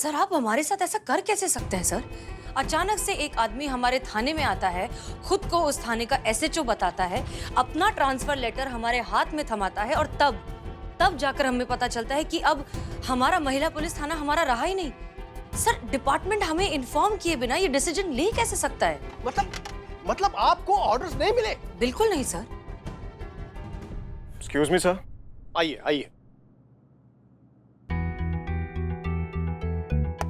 Sir आप हमारे साथ ऐसा कर कैसे सकते हैं सर? अचानक से एक आदमी हमारे थाने में आता है, खुद को उस थाने का एसएचओ बताता है, अपना ट्रांसफर लेटर हमारे हाथ में थमाता है और तब जाकर हमें पता चलता है कि अब हमारा महिला पुलिस थाना हमारा रहा ही नहीं। सर डिपार्टमेंट हमें इन्फॉर्म किए बिना ये डिसीजन ले कैसे सकता है? मतलब आपको ऑर्डर्स नहीं मिले? बिल्कुल नहीं सर। Excuse me sir. आइए आइए।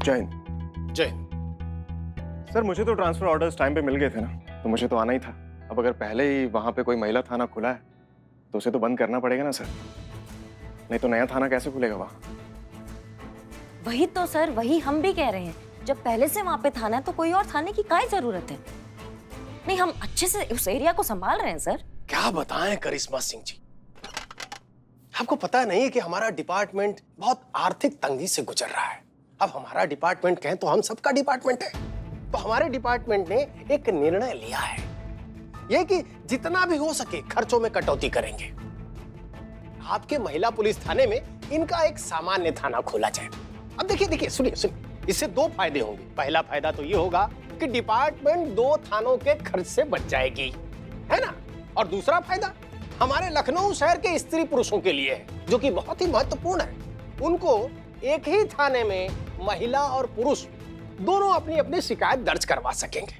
जय हिंद। जय हिंद। सर मुझे तो ट्रांसफर ऑर्डर्स टाइम पे मिल गए थे ना, तो मुझे तो आना ही था। अब अगर पहले ही वहां पे कोई महिला थाना खुला है तो उसे तो बंद करना पड़ेगा ना सर, नहीं तो नया थाना कैसे खुलेगा वहां? वही तो सर, वही हम भी कह रहे हैं। जब पहले से वहां पे थाना है तो कोई और थाने की काय जरूरत है? नहीं, हम अच्छे से उस एरिया को संभाल रहे हैं सर। क्या बताएं करिश्मा सिंह जी, आपको पता नहीं है कि हमारा डिपार्टमेंट बहुत आर्थिक तंगी से गुजर रहा है। अब हमारा डिपार्टमेंट कहें तो हम सबका डिपार्टमेंट है। तो हमारे डिपार्टमेंट ने एक निर्णय लिया है, ये कि जितना भी हो सके खर्चों में कटौती करेंगे। आपके महिला पुलिस थाने में इनका एक सामान्य थाना खोला जाए। अब देखिए सुनिए, इससे दो फायदे होंगे। पहला फायदा तो ये होगा कि डिपार्टमेंट 2 थानों के खर्च से बच जाएगी, है ना? और दूसरा फायदा हमारे लखनऊ शहर के स्त्री पुरुषों के लिए है, जो कि बहुत ही महत्वपूर्ण है। उनको एक ही थाने में महिला और पुरुष दोनों अपनी अपनी शिकायत दर्ज करवा सकेंगे।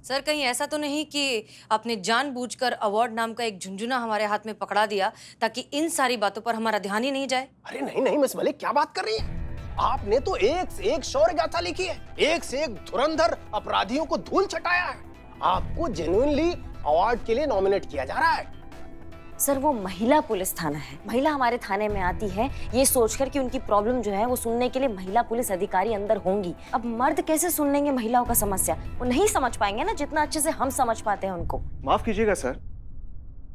सर कहीं ऐसा तो नहीं कि आपने जानबूझकर अवार्ड नाम का एक झुंझुना हमारे हाथ में पकड़ा दिया ताकि इन सारी बातों पर हमारा ध्यान ही नहीं जाए? अरे नहीं मिस मलिक, क्या बात कर रही है? आपने तो एक से एक शौर्य गाथा लिखी है, एक से एक धुरंधर अपराधियों को धूल चटाया है। आपको जेन्युइनली अवार्ड के लिए नॉमिनेट किया जा रहा है। सर वो महिला पुलिस थाना है, महिला हमारे थाने में आती है ये सोचकर कि उनकी प्रॉब्लम जो है वो सुनने के लिए महिला पुलिस अधिकारी अंदर होंगी। अब मर्द कैसे सुन लेंगे महिलाओं का समस्या? वो नहीं समझ पाएंगे ना जितना अच्छे से हम समझ पाते हैं उनको। माफ कीजिएगा सर,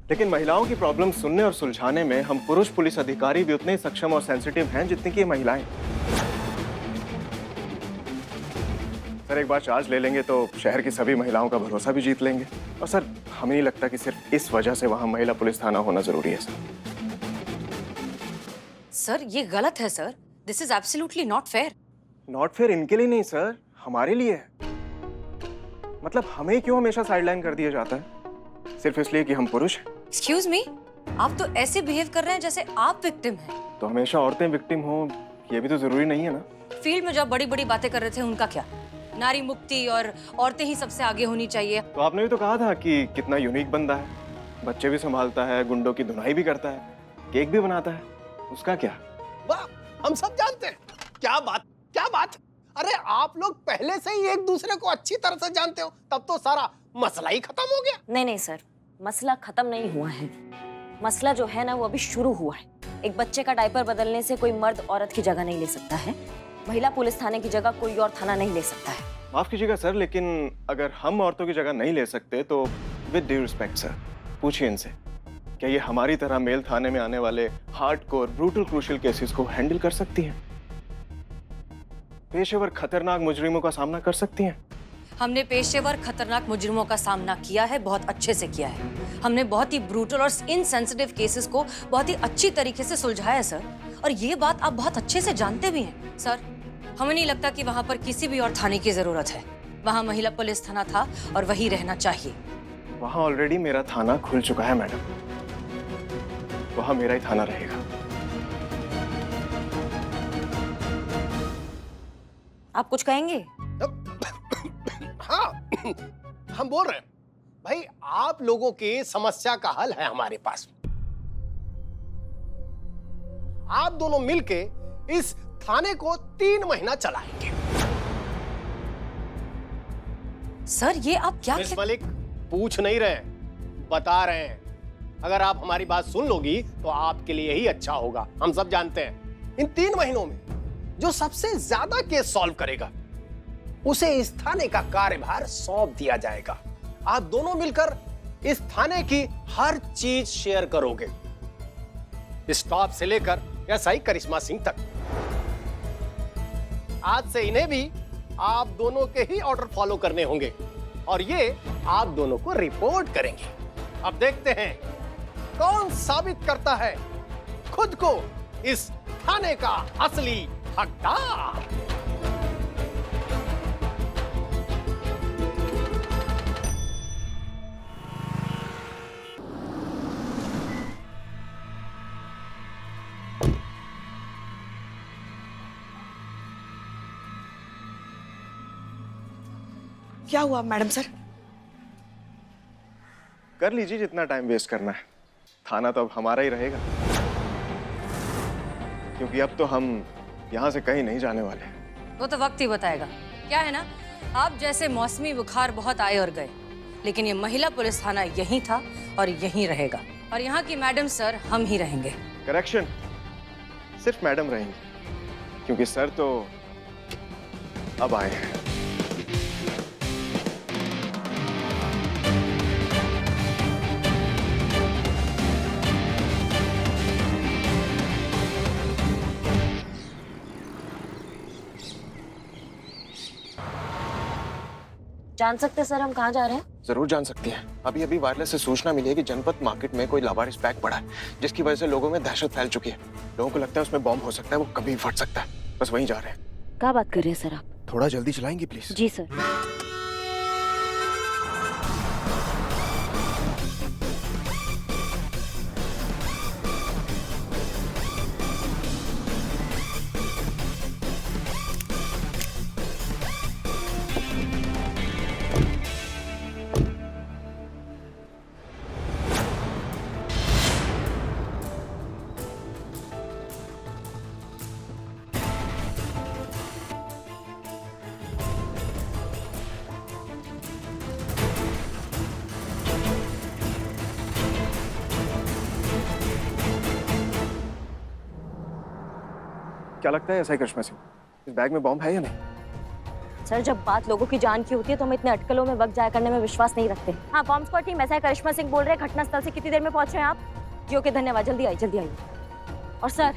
लेकिन महिलाओं की प्रॉब्लम सुनने और सुलझाने में हम पुरुष पुलिस अधिकारी भी उतने ही सक्षम और सेंसिटिव हैं जितनी की महिलाएं। सर एक बार चार्ज ले लेंगे तो शहर की सभी महिलाओं का भरोसा भी जीत लेंगे। और सर हमें नहीं लगता कि सिर्फ इस वजह से वहां महिला पुलिस थाना होना जरूरी है सर ये गलत है sir, this is absolutely not fair. Not fair इनके लिए नहीं सर, हमारे लिए है। मतलब हमें क्यों हमेशा साइडलाइन कर दिया जाता है सिर्फ इसलिए कि हम पुरुष हैं? एक्सक्यूज मी, आप तो ऐसे बिहेव कर रहे हैं जैसे आप विक्टिम हैं। तो हमेशा औरतें विक्टिम हो ये भी तो जरूरी नहीं है ना। फील्ड में जब बड़ी बड़ी बातें कर रहे थे उनका क्या? नारी मुक्ति और औरतें ही सबसे आगे होनी चाहिए। तो आपने भी तो कहा था कि कितना यूनिक बंदा है, बच्चे भी संभालता है, गुंडों की धुनाई भी करता है, केक भी बनाता है, उसका क्या? वाह, हम सब जानते हैं। क्या बात। अरे आप लोग पहले से ही एक दूसरे को अच्छी तरह से जानते हो, तब तो सारा मसला ही खत्म हो गया। नहीं सर, मसला खत्म नहीं हुआ है। मसला जो है ना वो अभी शुरू हुआ है। एक बच्चे का डायपर बदलने से कोई मर्द औरत की जगह नहीं ले सकता है, महिला पुलिस थाने की जगह कोई और थाना नहीं ले सकता है। माफ कीजिएगा सर, लेकिन अगर हम औरतों की जगह नहीं ले सकते तो विद ड्यू रिस्पेक्ट सर पूछिए इनसे, क्या ये हमारी तरह मेल थाने में आने वाले हार्डकोर ब्रूटल क्रूशियल केसेस को हैंडल कर सकती हैं? पेशेवर खतरनाक मुजरिमों का सामना कर सकती हैं? हमने पेशेवर खतरनाक मुजरिमों का सामना किया है, बहुत अच्छे से किया है। हमने बहुत ही ब्रूटल और इनसेंसिटिव केसेस को बहुत ही अच्छी तरीके से सुलझाया है सर, और ये बात आप बहुत अच्छे से जानते भी हैं सर। हमें नहीं लगता कि वहां पर किसी भी और थाने की जरूरत है। वहां महिला पुलिस थाना था और वही रहना चाहिए। वहां ऑलरेडी मेरा थाना खुल चुका है मैडम, वहां मेरा ही थाना रहेगा। आप कुछ कहेंगे? हाँ, हम बोल रहे हैं भाई, आप लोगों की समस्या का हल है हमारे पास। आप दोनों मिलके इस थाने को 3 महीना चलाएंगे। सर ये आप क्या मिस मलिक, पूछ नहीं रहे, बता रहे हैं। अगर आप हमारी बात सुन लोगी तो आपके लिए ही अच्छा होगा। हम सब जानते हैं इन 3 महीनों में जो सबसे ज्यादा केस सॉल्व करेगा उसे इस थाने का कार्यभार सौंप दिया जाएगा। आप दोनों मिलकर इस थाने की हर चीज शेयर करोगे, स्टाफ से लेकर एसआई करिश्मा सिंह तक। आज से इन्हें भी आप दोनों के ही ऑर्डर फॉलो करने होंगे और ये आप दोनों को रिपोर्ट करेंगे। अब देखते हैं कौन साबित करता है खुद को इस थाने का असली हकदार। क्या हुआ मैडम सर? कर लीजिए जितना टाइम वेस्ट करना है। थाना तो अब हमारा ही रहेगा, क्योंकि अब तो हम यहाँ से कहीं नहीं जाने वाले। वो तो वक्त ही बताएगा। क्या है ना, आप जैसे मौसमी बुखार बहुत आए और गए, लेकिन ये महिला पुलिस थाना यहीं था और यहीं रहेगा, और यहाँ की मैडम सर हम ही रहेंगे। करेक्शन, सिर्फ मैडम रहेंगी, क्योंकि सर तो अब आए हैं। जान सकते हैं सर हम कहाँ जा रहे हैं? जरूर जान सकती हैं। अभी अभी वायरलेस से सूचना मिली है कि जनपद मार्केट में कोई लावारिस बैग पड़ा है, जिसकी वजह से लोगों में दहशत फैल चुकी है। लोगों को लगता है उसमें बॉम्ब हो सकता है, वो कभी भी फट सकता है। बस वहीं जा रहे हैं। क्या बात कर रहे हैं सर आप? थोड़ा जल्दी चलाएंगी प्लीज? Ji sir. क्या लगता है ऐसा ही करिश्मा सिंह, इस बैग में बॉम्ब है या नहीं? सर जब बात लोगों की जान की होती है तो हम इतने अटकलों में वक्त जाया करने में विश्वास नहीं रखते। हाँ बॉम्ब स्क्वाड टीम, ऐसा है करिश्मा सिंह बोल रहे हैं। घटनास्थल से कितनी देर में पहुंच रहे हैं आप? जी ओके, धन्यवाद, जल्दी आइए जल्दी आइए। और सर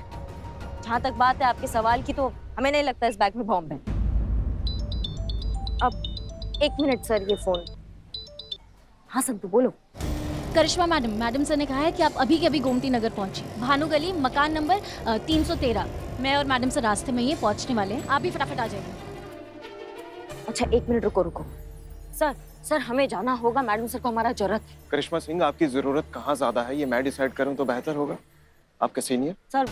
जहाँ तक बात है आपके सवाल की, तो हमें नहीं लगता इस बैग में बॉम्ब है। अब 1 मिनट सर, ये फोन। हाँ संतु बोलो। करिश्मा मैडम सर ने कहा है कि आप अभी के अभी गोमती नगर पहुंचिए, भानु गली, मकान नंबर 313। मैं और मैडम सर रास्ते में ही पहुंचने वाले हैं, आप भी फटाफट आ जाइए। अच्छा 1 मिनट रुको। सर हमें जाना होगा, मैडम सर को हमारा जरूरत है। करिश्मा सिंह, आपकी जरूरत कहाँ ज्यादा है ये मैं डिसाइड करूँ तो बेहतर होगा। आपके सीनियर? सर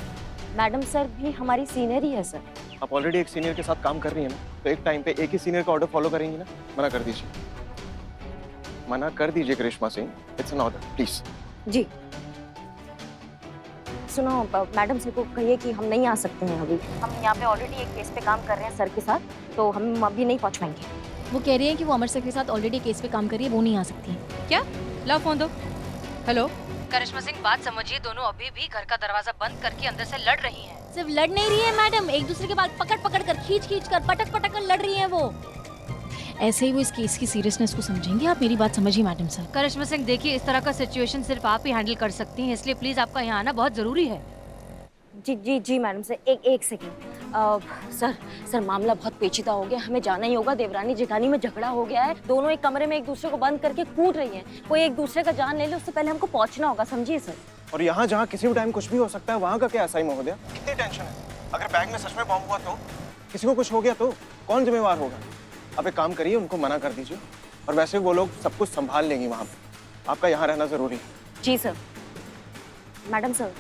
मैडम सर भी हमारी सीनियर ही है सर। आप ऑलरेडी एक सीनियर के साथ काम कर रही हैं ना, तो एक टाइम पे एक ही सीनियर का ऑर्डर फॉलो करेंगी ना? मना कर दीजिए, मना कर दीजिए Karishma Singh, it's an order please. जी सुनो, मैडम सर को कहिए कि हम नहीं आ सकते हैं अभी। हम यहाँ पे ऑलरेडी एक केस पे काम कर रहे हैं सर के साथ, तो हम अभी नहीं पहुँच पाएंगे। वो कह रही हैं कि वो अमर सर के साथ ऑलरेडी केस पे काम कर रही है, वो नहीं आ सकती है। क्या? लो फोन दो। हेलो करिश्मा सिंह, बात समझिए, दोनों अभी भी घर का दरवाजा बंद करके अंदर से लड़ रही हैं। सिर्फ लड़ नहीं रही है मैडम, एक दूसरे के बाल पकड़ कर, खींच कर, पटक कर लड़ रही है वो। ऐसे ही वो इस केस की सीरियसनेस को समझेंगे। आप मेरी बात समझिए मैडम सर। करिश्मा सिंह देखिए, इस तरह का सिचुएशन सिर्फ आप ही हैंडल कर सकती हैं, इसलिए प्लीज आपका यहाँ आना बहुत जरूरी है। जी मैडम सर, एक सेकेंड। सर मामला बहुत पेचीदा हो गया, हमें जाना ही होगा। देवरानी जेठानी में झगड़ा हो गया है, दोनों एक कमरे में एक दूसरे को बंद करके कूद रही हैं। कोई एक दूसरे का जान ले ले उससे पहले हमको पहुंचना होगा, समझिए सर। और यहाँ जहाँ किसी भी टाइम कुछ भी हो सकता है, वहाँ का क्या ऐसा ही महोदया? कितनी टेंशन है? अगर बैग में सच में बॉम्ब हुआ तो, किसी को कुछ हो गया तो कौन जिम्मेवार होगा? आप एक काम करिए, उनको मना कर दीजिए, और वैसे वो लोग सब कुछ संभाल लेंगी वहाँ पे। आपका यहाँ रहना जरूरी है। जी सर। मैडम सर,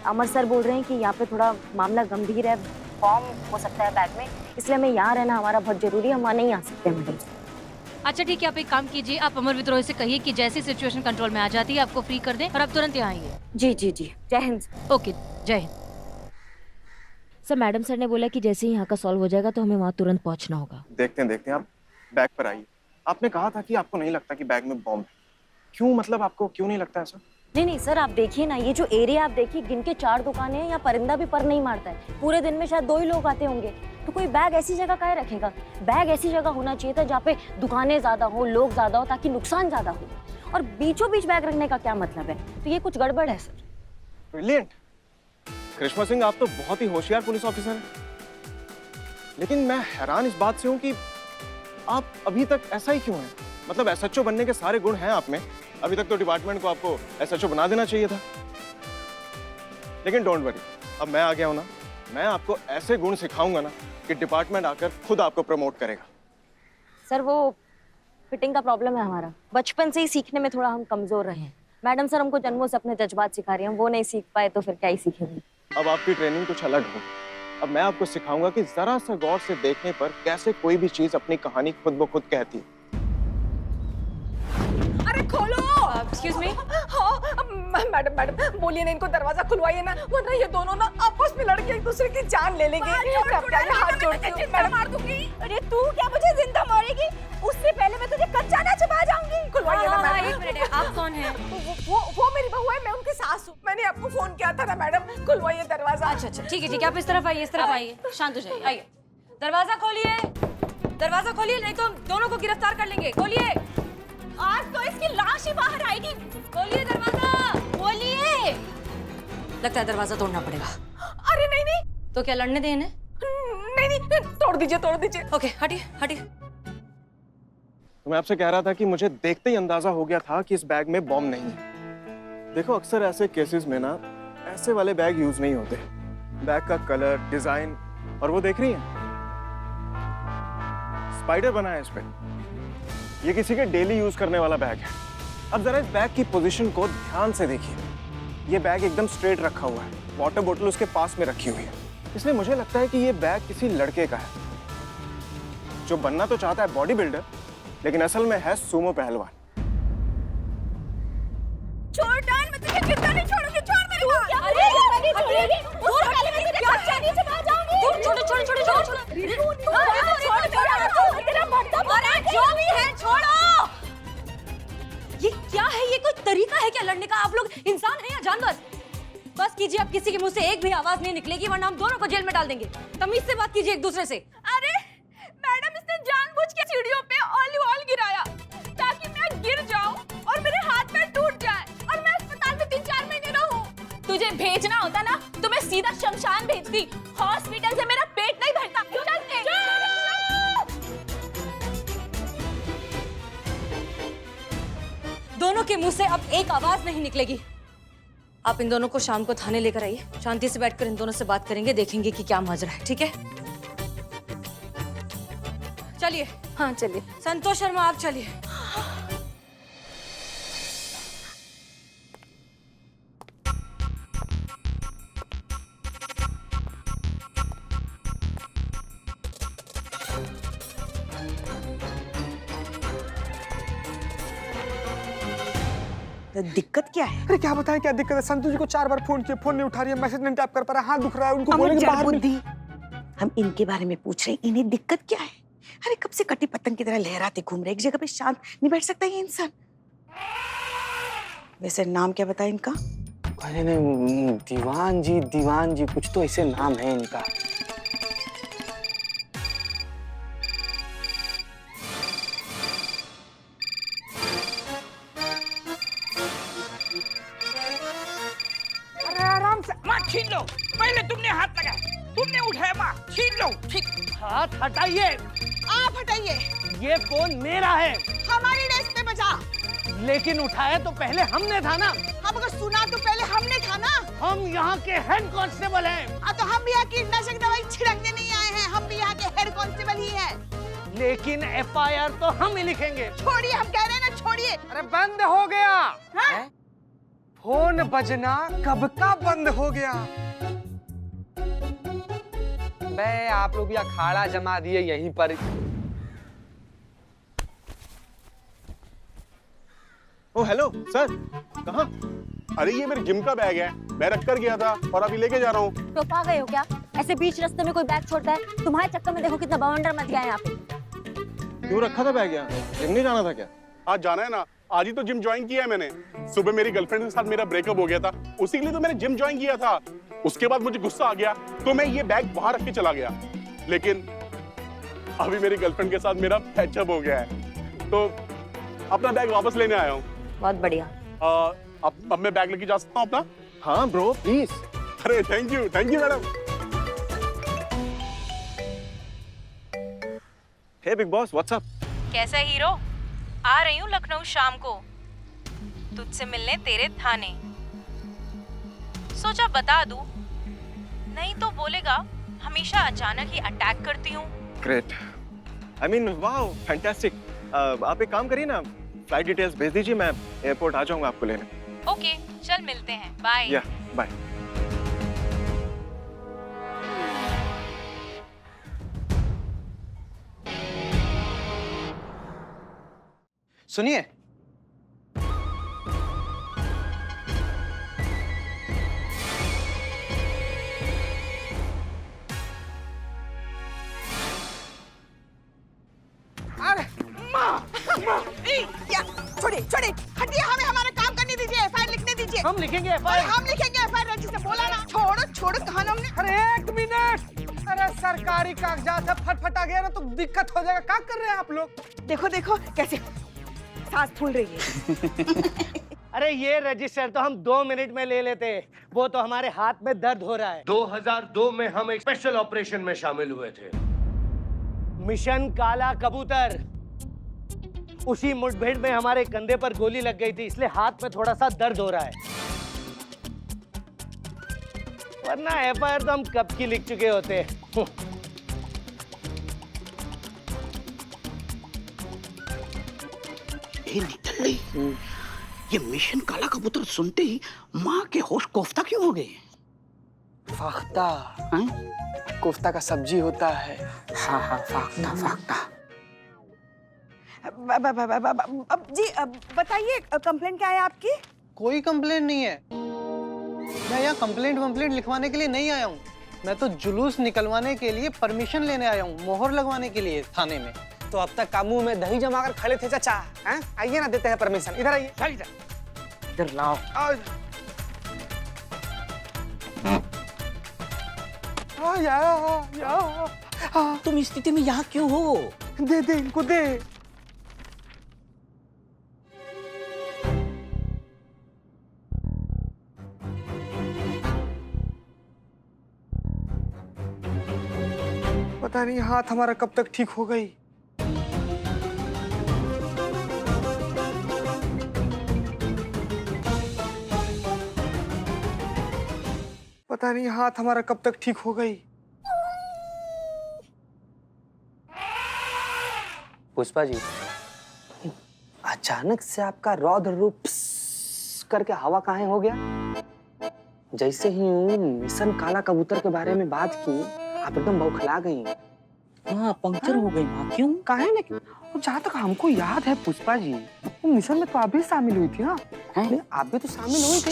अमर सर बोल रहे हैं कि यहाँ पे थोड़ा मामला गंभीर है, बॉम्ब हो सकता है बैग में, इसलिए हमें यहाँ रहना हमारा बहुत जरूरी है। हम वहाँ नहीं आ सकते मैडम सर। अच्छा ठीक है, आप एक काम कीजिए, आप अमर विद्रोही से कहिए कि जैसी सिचुएशन कंट्रोल में आ जाती है आपको फ्री कर दें और आप तुरंत यहाँ आइए। जी जय हिंद। ओके, जय हिंद। सर मैडम सर ने बोला कि जैसे ही यहाँ का सॉल्व हो जाएगा तो हमें वहाँ तुरंत पहुँचना होगा। देखते हैं, आप बैग पर आइए। आपने कहा था कि आपको नहीं लगता कि बैग में बॉम्ब है। क्यों, मतलब आपको क्यों नहीं लगता ऐसा? नहीं सर, आप देखिए ना, ये जो एरिया आप देखिए, गिन के 4 दुकानें हैं, यहाँ परिंदा भी पर नहीं मारता है। पूरे दिन में शायद 2 ही लोग आते होंगे, तो कोई बैग ऐसी जगह काहे रखेगा? बैग ऐसी जगह होना चाहिए था जहाँ पे दुकानें ज्यादा हो, लोग ज्यादा हो, ताकि नुकसान ज्यादा हो। और बीचों बीच बैग रखने का क्या मतलब है? तो ये कुछ गड़बड़ है सर। ब्रिलियंट करिश्मा सिंह, आप तो बहुत ही होशियार पुलिस ऑफिसर हैं। लेकिन मैं हैरान इस बात से हूँ कि आप अभी तक ऐसा ही क्यों है? मतलब एसएचओ बनने के सारे गुण हैं आप में, अभी तक तो डिपार्टमेंट को आपको एसएचओ बना देना चाहिए था। लेकिन डोंट वरी, अब मैं आ गया हूं ना, मैं आपको ऐसे गुण सिखाऊंगा ना कि डिपार्टमेंट आकर खुद आपको प्रमोट करेगा। सर वो फिटिंग का प्रॉब्लम है हमारा, बचपन से ही सीखने में थोड़ा हम कमजोर रहे हैं। मैडम सर हमको जन्मों से अपने जज्बात सिखा रही हैं, वो नहीं सीख पाए तो फिर क्या ही सीखेंगे। अब आपकी ट्रेनिंग कुछ अलग हो। अब मैं आपको सिखाऊंगा कि जरा सा गौर से देखने पर कैसे कोई भी चीज अपनी कहानी खुद ब खुद कहती है। खोलो। Excuse me. हाँ मैडम मैडम बोलिए ना, इनको दरवाजा खुलवाइए ना, वरना ये दोनों ना आपस में लड़के एक दूसरे की जान ले लेंगे। मैं आपके आगे हाथ जोड़ती हूँ। मैडम मार दूंगी। अरे तू क्या मुझे जिंदा मारेगी? उससे पहले मैं तुझे कच्चा ना चबा जाऊंगी। खुलवाइए ना मैडम। एक मिनट, आप कौन हैं? वो मेरी बहू है, मैं उनकी सास हूँ। मैंने आपको फोन किया था ना मैडम, खुलवाइए दरवाजा। अच्छा अच्छा ठीक है, आप इस तरफ आइए, इस तरफ आइए, शांत हो जाइए, आइए। दरवाजा खोलिए, दरवाजा खोलिए, नहीं तो हम दोनों को गिरफ्तार कर लेंगे। खोलिए, आज तो इसकी लाश ही बाहर आएगी। खोलिए दरवाजा, खोलिए। लगता है दरवाजा तोड़ना पड़ेगा। अरे नहीं नहीं। तो क्या लड़ने दें इन्हें? नहीं नहीं, तोड़ दीजिए तोड़ दीजिए। ओके, हटिए हटिए। तो मैं आपसे कह रहा था कि मुझे देखते ही अंदाजा हो गया था कि इस बैग में बॉम्ब नहीं है। देखो अक्सर ऐसे केसेस में ना ऐसे वाले बैग यूज नहीं होते। बैग का कलर, डिजाइन, और वो देख रही हैं स्पाइडर बना है इस पे। ये किसी के डेली यूज करने वाला बैग है। अब जरा इस बैग की पोजीशन को ध्यान से देखिए। ये बैग एकदम स्ट्रेट रखा हुआ है, वाटर बोतल उसके पास में रखी हुई है, इसलिए मुझे लगता है कि ये बैग किसी लड़के का है जो बनना तो चाहता है बॉडी बिल्डर, लेकिन असल में है सूमो पहलवान। छोड़ डाल, मैं तुझे जिंदा नहीं छोड़ूंगी। छोड़ मेरी बात। अरे नहीं छोड़ेगी। उससे पहले मैं तुझे कच्चा नहीं चबा जाऊंगी। छोड़ो छोड़ो छोड़ो छोड़ो छोड़ो। छोड़ तेरा मर्दा मारा जो भी है छोड़ो। ये क्या है? ये कोई तरीका है क्या लड़ने का? आप लोग इंसान हैं या जानवर? बस कीजिए, अब किसी के मुंह से एक भी आवाज नहीं निकलेगी, वरना हम दोनों को जेल में डाल देंगे। तमीज से बात कीजिए एक दूसरे से। अरे मैडम, इसने जानबूझ के सीढ़ियों पे ऑलिव ऑयल गिराया ताकि मैं गिर जाऊं और मेरे हाथ में टूट जाए और मैं अस्पताल में 3-4 महीने रहूं। तुझे भेजना होता ना तो मैं सीधा शमशान भेजती। हॉस्पिटल से मेरा पेट नहीं भरता। चलते। दोनों के मुंह से अब एक आवाज नहीं निकलेगी। आप इन दोनों को शाम को थाने लेकर आइए, शांति से बैठकर इन दोनों से बात करेंगे, देखेंगे कि क्या माजरा है। ठीक है, चलिए। हाँ चलिए। संतोष शर्मा आप चलिए। दिक्कत क्या है? अरे क्या बताएं क्या दिक्कत है? संतोष जी को 4 बार फोन किया, फोन नहीं उठा रही है, मैसेज नहीं टाइप कर पा रहा, हाथ दुख रहा है, उनको बोलेंगे बाहर बुद्धि। हम इनके बारे में पूछ रहे हैं, इन्हें दिक्कत क्या है? अरे कब से कटी पतंग की तरह लहराते घूम रहे, एक जगह पे शांत नहीं बैठ सकता ये इंसान? वैसे नाम क्या बताया इनका? अरे नहीं, दीवान जी कुछ तो ऐसे नाम है इनका। अरे आराम से, माँ छीन लो। पहले तुमने हाथ लगाया, तुमने उठाया, माँ छीन लो। हाथ हटाइए। आप हटाइए। ये फोन मेरा है। हमारी डेस्क पे बजा। लेकिन उठाया तो पहले हमने था ना। हम अगर सुना तो पहले हमने था ना। हम यहाँ के हेड कांस्टेबल हैं। तो हम भी यहाँ कीटनाशक दवाई छिड़कने नहीं आए हैं, हम भी यहाँ के हेड कांस्टेबल ही हैं। लेकिन FIR तो हम ही लिखेंगे। छोड़िए, हम कह रहे हैं ना, छोड़िए। अरे बंद हो गया। हाँ? फोन बजना कब का बंद हो गया? बे आप लोग या खाड़ा जमा दिए यहीं पर। ओ हेलो सर, कहाँ? अरे ये मेरे जिम का बैग है, मैं रख कर गया था और अभी लेके जा रहा हूँ। तो पा गए हो क्या? ऐसे बीच रास्ते में कोई बैग छोड़ता है? तुम्हारे चक्कर में देखो कितना बवंडर मच गया है यहाँ पे। क्यों रखा था बैग यहाँ? जिम नहीं जाना था क्या? आज जाना है ना, आज ही तो जिम ज्वाइन किया है मैंने। सुबह मेरी गर्लफ्रेंड के साथ मेरा ब्रेकअप हो गया था, उसी के लिए तो मैंने जिम ज्वाइन किया था। उसके बाद मुझे गुस्सा आ गया तो मैं ये बैग वहां रख के चला गया, लेकिन अभी मेरी गर्लफ्रेंड के साथ मेरा पैचअप हो गया है तो अपना बैग वापस लेने आया हूँ। बहुत बढ़िया। अब मैं बैग लेके जा सकता हूँ अपना? हाँ ब्रो प्लीज। अरे thank you madam. Hey big boss, what's up? कैसा हीरो? आ रही हूँ लखनऊ शाम को, तुझसे मिलने तेरे थाने। सोचा बता दूं, नहीं तो बोलेगा हमेशा अचानक ही अटैक करती हूँ। Great, I mean wow, fantastic. आप एक काम करिए ना, फ्लाइट डिटेल्स भेज दीजिए, मैं एयरपोर्ट आ जाऊंगा आपको लेने। ओके, चल मिलते हैं, बाय। या बाय। सुनिए, छोड़िए, हटिए, हमें हमारा काम करने दीजिए, एफआईआर लिखने दीजिए। हम लिखेंगे और हम लिखेंगे एफआईआर, रजिस्टर बोला ना। छोड़ो छोड़ो, कहा ना हमने। अरे 1 मिनट, अरे सरकारी कागजात है, फटफटा गया ना तो दिक्कत हो जाएगा। क्या कर रहे हैं आप लोग? देखो देखो कैसे सांस फूल रही है। अरे ये रजिस्टर तो हम 2 मिनट में ले लेते, वो तो हमारे हाथ में दर्द हो रहा है। 2002 में हम एक स्पेशल ऑपरेशन में शामिल हुए थे। मिशन काला कबूतर। उसी मुठभेड़ में हमारे कंधे पर गोली लग गई थी, इसलिए हाथ में थोड़ा सा दर्द हो रहा है, वरना एफआईआर तो हम कब की लिख चुके होते। निकल गई। ये मिशन काला कबूतर सुनते ही माँ के होश कोफ्ता क्यों हो गए? फाख्ता, कोफ्ता का सब्जी होता है। हाँ हाँ, फाख्ता फाख्ता। अब जी बताइए, कंप्लेंट क्या है आपकी? कोई कंप्लेंट नहीं है, मैं यहाँ कंप्लेंट लिखवाने के लिए नहीं आया हूँ। मैं तो जुलूस निकलवाने के लिए परमिशन लेने आया हूँ, मोहर लगवाने के लिए थाने में। तो अब तक काबू में दही जमा कर खड़े थे चाचा, हैं? आइए ना, देते हैं परमिशन। इधर आइए, इधर लाओ। तुम इस स्थिति में यहाँ क्यों हो? दे दे इनको, दे। पता नहीं हाथ हमारा कब तक ठीक हो गई। पता नहीं हाथ हमारा कब तक ठीक हो गई। पुष्पा जी, अचानक से आपका रौद्र रूप करके हवा काहे हो गया? जैसे ही मिशन काला कबूतर के बारे में बात की, आप एकदम बौखला गई। हाँ, पंक्चर हो गई माँ। क्यों? काहे लेकिन? जहाँ तक हमको याद है पुष्पा जी, वो मिशन में तो आप भी शामिल हुई थी ना? आप भी तो शामिल हुई थी।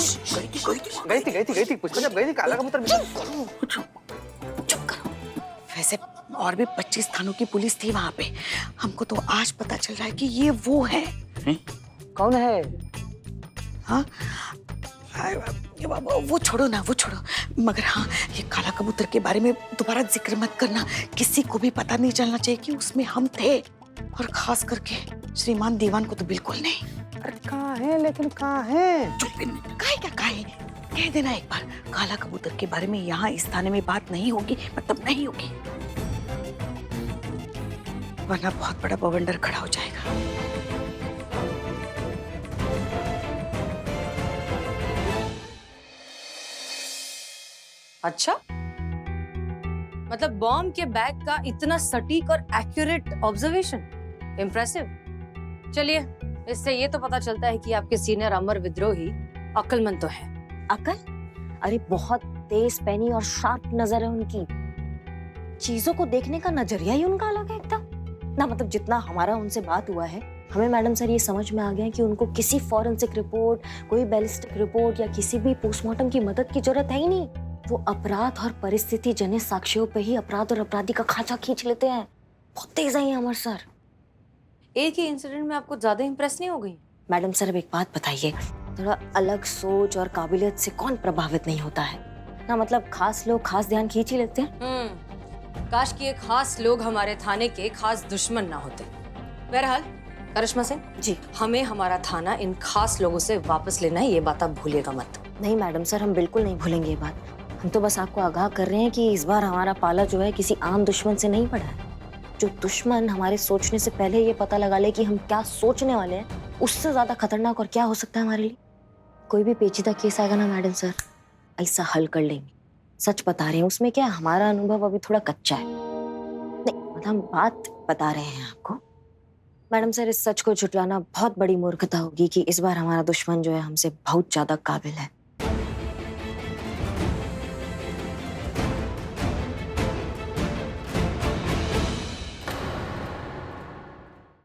गई थी पुष्पा, जब गई थी काला कबूतर मिशन। चुप करो। वैसे और भी 25 थानों की पुलिस थी वहाँ पे। हमको तो आज पता चल रहा है कि ये वो है। कौन है? हाँ, वो छोड़ो ना, वो छोड़ो। मगर हाँ, ये काला कबूतर के बारे में दोबारा जिक्र मत करना। किसी को भी पता नहीं चलना चाहिए कि उसमें हम थे, और खास करके श्रीमान दीवान को तो बिल्कुल नहीं। अरे कहाँ है, लेकिन कहाँ है? चुप, काहे क्या काहे? कह देना एक बार, काला कबूतर के बारे में यहाँ इस थाने में बात नहीं होगी, मतलब नहीं होगी, वरना बहुत बड़ा बवंडर खड़ा हो जाएगा। अच्छा, मतलब बॉम्ब के बैग का इतना सटीक और एक्यूरेट ऑब्जर्वेशन, इम्प्रेसिव। चलिए, इससे ये तो पता चलता है कि आपके सीनियर अमर विद्रोही अक्लमंद तो है। अकल? अरे बहुत तेज पैनी और शार्प नजर है उनकी। चीजों को देखने का नजरिया ही उनका अलग है एकदम ना। मतलब जितना हमारा उनसे बात हुआ है, हमें मैडम सर ये समझ में आ गया कि उनको किसी फॉरेंसिक रिपोर्ट, कोई बैलिस्टिक रिपोर्ट या किसी भी पोस्टमार्टम की मदद की जरूरत है ही नहीं। वो अपराध और परिस्थिति जन्य साक्ष्यों पे ही अपराध और अपराधी का खांचा खींच लेते हैं। बहुत तेज है अमर सर। एक ही इंसिडेंट में आपको ज्यादा इंप्रेस नहीं हो गई? मैडम सर, अब एक बात बताइए, थोड़ा अलग सोच और काबिलियत से कौन प्रभावित नहीं होता है ना? मतलब खास लोग खास ध्यान खींच ही लेते हैं। काश कि ये खास लोग हमारे थाने के खास दुश्मन ना होते। बहरहाल करिश्मा सिंह जी, हमें हमारा थाना इन खास लोगों से वापस लेना है, ये बात आप भूलिएगा मत। नहीं मैडम सर, हम बिल्कुल नहीं भूलेंगे ये बात। हम तो बस आपको आगाह कर रहे हैं कि इस बार हमारा पाला जो है किसी आम दुश्मन से नहीं पड़ा है। जो दुश्मन हमारे सोचने से पहले ये पता लगा ले कि हम क्या सोचने वाले हैं, उससे ज्यादा खतरनाक और क्या हो सकता है हमारे लिए। कोई भी पेचीदा केस आएगा ना मैडम सर, ऐसा हल कर लेंगे। सच बता रहे हैं, उसमें क्या हमारा अनुभव अभी थोड़ा कच्चा है। नहीं मतलब हम बात बता रहे हैं आपको। मैडम सर, इस सच को झुटलाना बहुत बड़ी मूर्खता होगी कि इस बार हमारा दुश्मन जो है हमसे बहुत ज्यादा काबिल है।